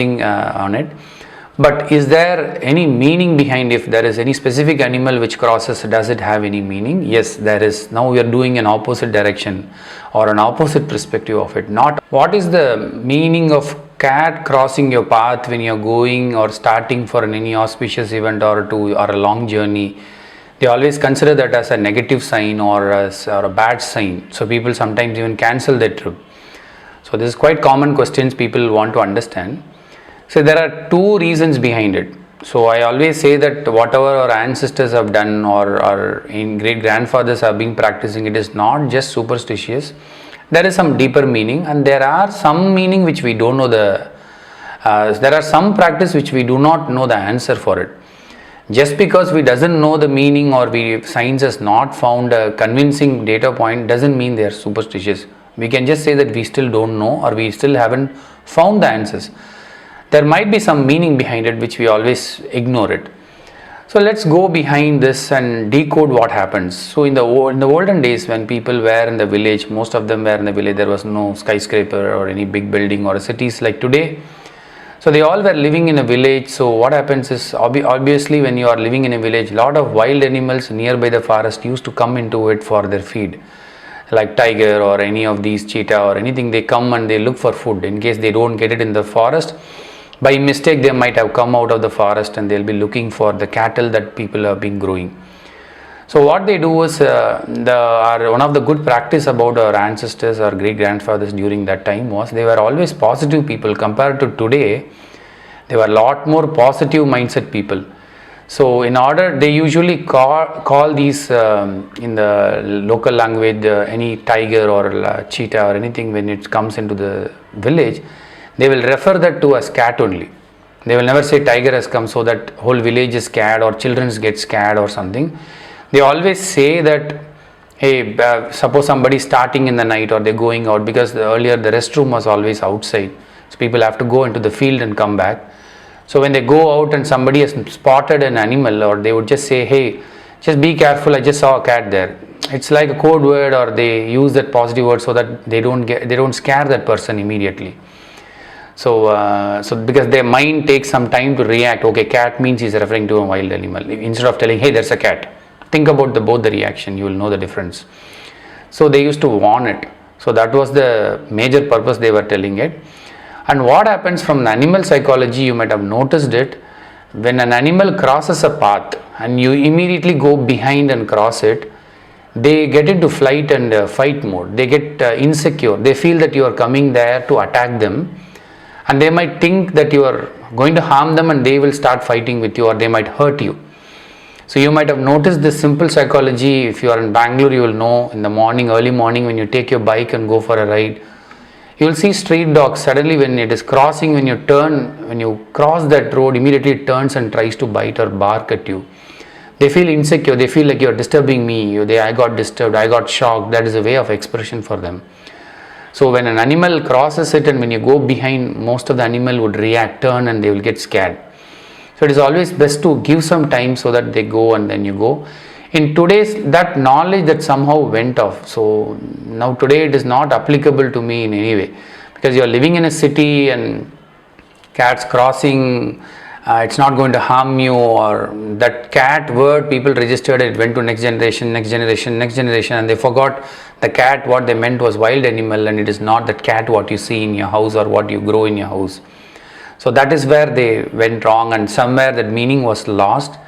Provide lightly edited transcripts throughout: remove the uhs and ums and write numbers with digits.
On it. But is there any meaning behind? If there is any specific animal which crosses, does it have any meaning? Yes, there is. Now we are doing an opposite direction or an opposite perspective of it. Not what is the meaning of cat crossing your path when you are going or starting for any auspicious event or a long journey. They always consider that as a negative sign or a bad sign. So people sometimes even cancel their trip. So this is quite common questions people want to understand. So there are two reasons behind it. So I always say that whatever our ancestors have done or our great grandfathers have been practicing, it is not just superstitious. There is some deeper meaning, and there are some meaning which we don't know there are some practice which we do not know the answer for it. Just because we doesn't know the meaning or science has not found a convincing data point doesn't mean they are superstitious. We can just say that we still don't know or we still haven't found the answers. There might be some meaning behind it which we always ignore it. So let's go behind this and decode what happens. So in the olden days when people were in the village, most of them were in the village, there was no skyscraper or any big building or cities like today. So they all were living in a village. So what happens is obviously when you are living in a village, lot of wild animals nearby the forest used to come into it for their feed. Like tiger or any of these cheetah or anything, they come and they look for food in case they don't get it in the forest. By mistake they might have come out of the forest and they'll be looking for the cattle that people have been growing. So what they do is one of the good practice about our ancestors, our great grandfathers during that time was they were always positive people. Compared to today, they were a lot more positive mindset people. So in order, they usually call these in the local language any tiger or cheetah or anything when it comes into the village, they will refer that to as cat only. They will never say tiger has come so that whole village is scared or children get scared or something. They always say that, hey, suppose somebody starting in the night or they're going out, because earlier the restroom was always outside. So people have to go into the field and come back. So when they go out and somebody has spotted an animal, or they would just say, hey, just be careful, I just saw a cat there. It's like a code word, or they use that positive word so that they don't scare that person immediately. So because their mind takes some time to react. Okay, cat means he's referring to a wild animal. Instead of telling, hey, there's a cat. Think about both the reaction, you will know the difference. So they used to warn it. So that was the major purpose they were telling it. And what happens from the animal psychology, you might have noticed it, when an animal crosses a path and you immediately go behind and cross it, they get into flight and fight mode. They get insecure. They feel that you are coming there to attack them. And they might think that you are going to harm them and they will start fighting with you, or they might hurt you. So you might have noticed this simple psychology. If you are in Bangalore, you will know in the morning, early morning, when you take your bike and go for a ride, you will see street dogs. Suddenly when it is crossing, when you cross that road, immediately it turns and tries to bite or bark at you. They feel insecure. They feel like you are disturbing me. I got disturbed. I got shocked. That is a way of expression for them. So when an animal crosses it and when you go behind, most of the animal would react, turn, and they will get scared. So it is always best to give some time so that they go and then you go. In today's, that knowledge that somehow went off. So now today it is not applicable to me in any way, because you are living in a city and cats crossing, it's not going to harm you, or that cat word people registered, it went to next generation, and they forgot the cat, what they meant was wild animal, and it is not that cat what you see in your house or what you grow in your house. So that is where they went wrong, and somewhere that meaning was lost,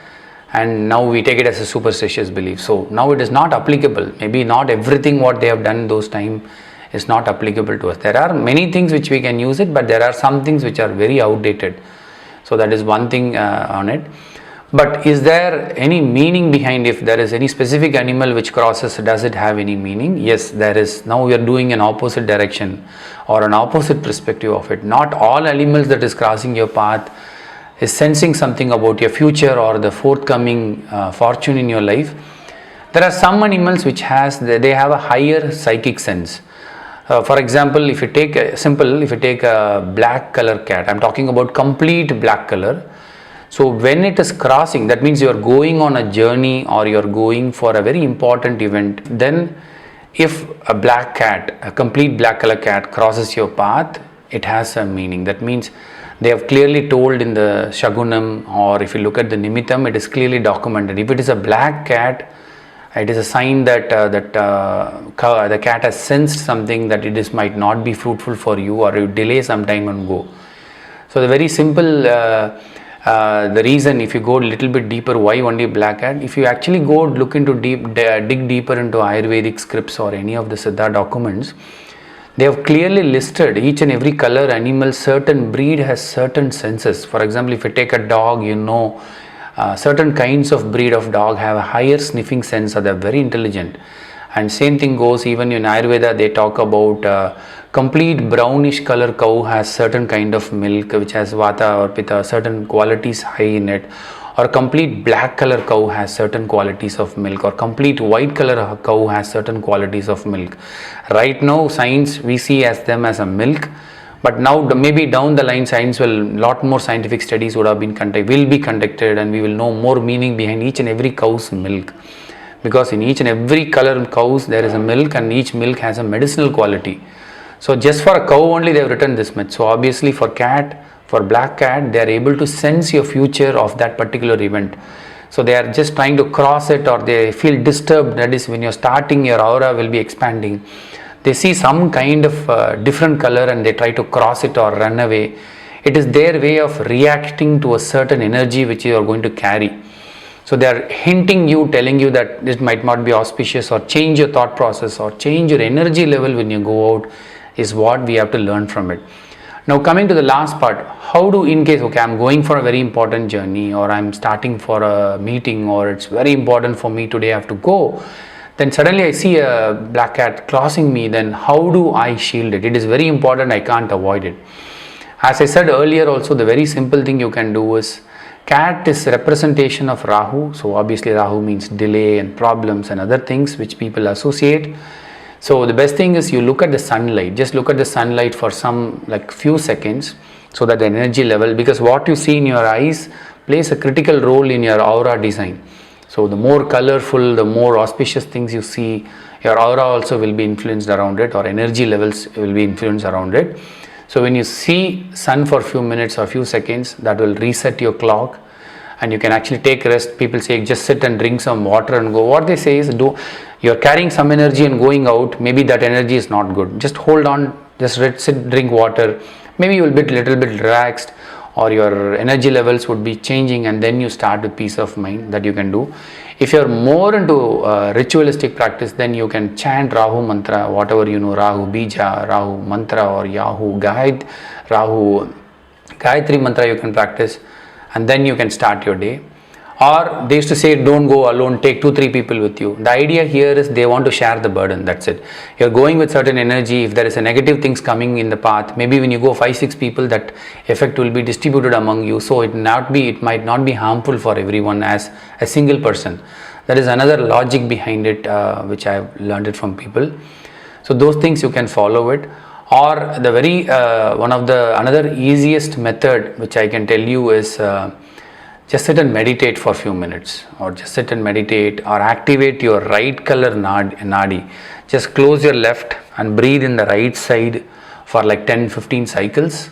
and now we take it as a superstitious belief. So now it is not applicable. Maybe not everything what they have done those time is not applicable to us. There are many things which we can use it, but there are some things which are very outdated. So that is one thing on it. But is there any meaning behind? If there is any specific animal which crosses, does it have any meaning? Yes, there is. Now we are doing an opposite direction or an opposite perspective of it. Not all animals that is crossing your path is sensing something about your future or the forthcoming fortune in your life. There are some animals which they have a higher psychic sense. For example, if you take a black color cat, I'm talking about complete black color. So when it is crossing, that means you are going on a journey or you are going for a very important event. Then if a black cat, a complete black color cat crosses your path, it has a meaning. That means They have clearly told in the Shagunam, or if you look at the Nimittam, it is clearly documented. If it is a black cat, it is a sign that the cat has sensed something, that it is might not be fruitful for you, or you delay some time and go. So the very simple the reason, if you go a little bit deeper, why only black cat? If you actually go look into dig deeper into Ayurvedic scripts or any of the Siddha documents, they have clearly listed each and every color animal. Certain breed has certain senses. For example, if you take a dog, certain kinds of breed of dog have a higher sniffing sense, or they're very intelligent. And same thing goes even in Ayurveda. They talk about complete brownish color cow has certain kind of milk which has vata or pitta, certain qualities high in it, or complete black color cow has certain qualities of milk, or complete white color cow has certain qualities of milk. Right now science, we see as them as a milk, but now maybe down the line science will, lot more scientific studies will be conducted, and we will know more meaning behind each and every cow's milk. Because in each and every color cows there is a milk, and each milk has a medicinal quality. So just for a cow only they have written this myth. So obviously for black cat, they are able to sense your future of that particular event. So they are just trying to cross it, or they feel disturbed. That is when you're starting, your aura will be expanding. They see some kind of different color and they try to cross it or run away. It is their way of reacting to a certain energy which you are going to carry. So they are hinting you, telling you that this might not be auspicious, or change your thought process, or change your energy level when you go out, is what we have to learn from it. Now coming to the last part, how do, in case, okay, I'm going for a very important journey, or I'm starting for a meeting, or it's very important for me today, I have to go. Then suddenly I see a black cat crossing me, then how do I shield it? It is very important, I can't avoid it. As I said earlier also, the very simple thing you can do is, cat is representation of Rahu. So obviously Rahu means delay and problems and other things which people associate. So the best thing is you look at the sunlight. Just look at the sunlight for some few seconds, so that the energy level, because what you see in your eyes plays a critical role in your aura design. So the more colorful, the more auspicious things you see, your aura also will be influenced around it, or energy levels will be influenced around it. So when you see sun for a few minutes or few seconds, that will reset your clock, and you can actually take rest. People say just sit and drink some water and go. What they say is, you're carrying some energy and going out, maybe that energy is not good. Just hold on, just sit, drink water. Maybe you will be little bit relaxed, or your energy levels would be changing, and then you start with peace of mind. That you can do. If you're more into ritualistic practice, then you can chant Rahu mantra, whatever you know, Rahu Bija, Rahu mantra, or Rahu Gayatri mantra you can practice, and then you can start your day. Or they used to say, don't go alone, take 2-3 people with you. The idea here is they want to share the burden, that's it. You're going with certain energy. If there is a negative things coming in the path, maybe when you go 5-6 people, that effect will be distributed among you. So it might not be harmful for everyone as a single person. That is another logic behind it, which I have learned it from people. So those things you can follow it. Or the very another easiest method which I can tell you is, just sit and meditate for a few minutes, or just sit and meditate, or activate your right color nadi. Just close your left and breathe in the right side for 10-15 cycles,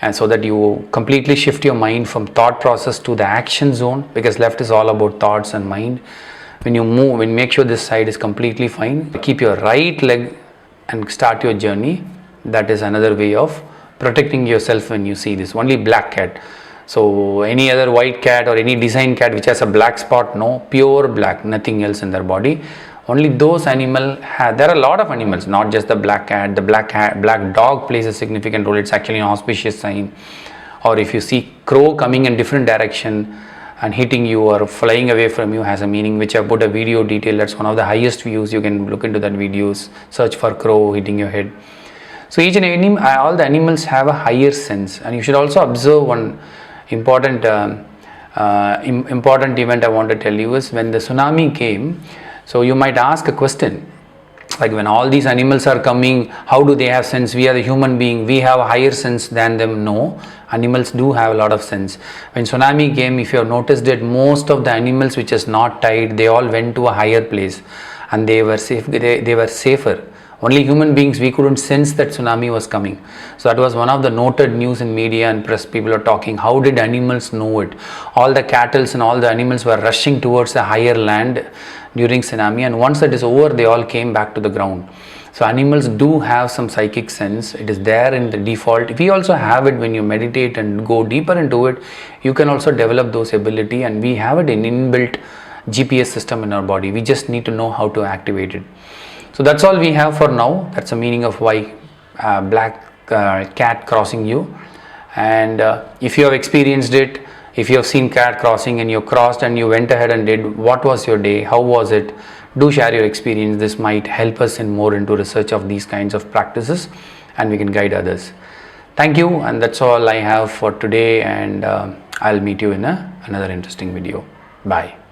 and so that you completely shift your mind from thought process to the action zone, because left is all about thoughts and mind. When you move, make sure this side is completely fine. Keep your right leg and start your journey. That is another way of protecting yourself when you see this. Only black cat. So any other white cat or any design cat which has a black spot, no, pure black, nothing else in their body. Only those animals have. There are a lot of animals, not just the black cat. The black dog plays a significant role. It's actually an auspicious sign. Or if you see crow coming in different direction and hitting you or flying away from you, has a meaning, which I put a video detail. That's one of the highest views. You can look into that videos. Search for crow hitting your head. So each and all the animals have a higher sense, and you should also observe one important event I want to tell you is, when the tsunami came. So you might ask a question, when all these animals are coming, how do they have sense? We are the human being, we have a higher sense than them. No, animals do have a lot of sense. When tsunami came, if you have noticed it, most of the animals which is not tied, they all went to a higher place, and they were safe. They were safer. Only human beings, we couldn't sense that tsunami was coming. So that was one of the noted news in media and press. People are talking, how did animals know it? All the cattle and all the animals were rushing towards the higher land during tsunami, and once that is over, they all came back to the ground. So animals do have some psychic sense. It is there in the default. We also have it when you meditate and go deeper into it. You can also develop those ability, and we have it in inbuilt GPS system in our body. We just need to know how to activate it. So that's all we have for now. That's the meaning of why black cat crossing you. And if you have experienced it, if you have seen cat crossing and you crossed and you went ahead and did, what was your day? How was it? Do share your experience. This might help us in more into research of these kinds of practices, and we can guide others. Thank you, and that's all I have for today, and I'll meet you in another interesting video. Bye.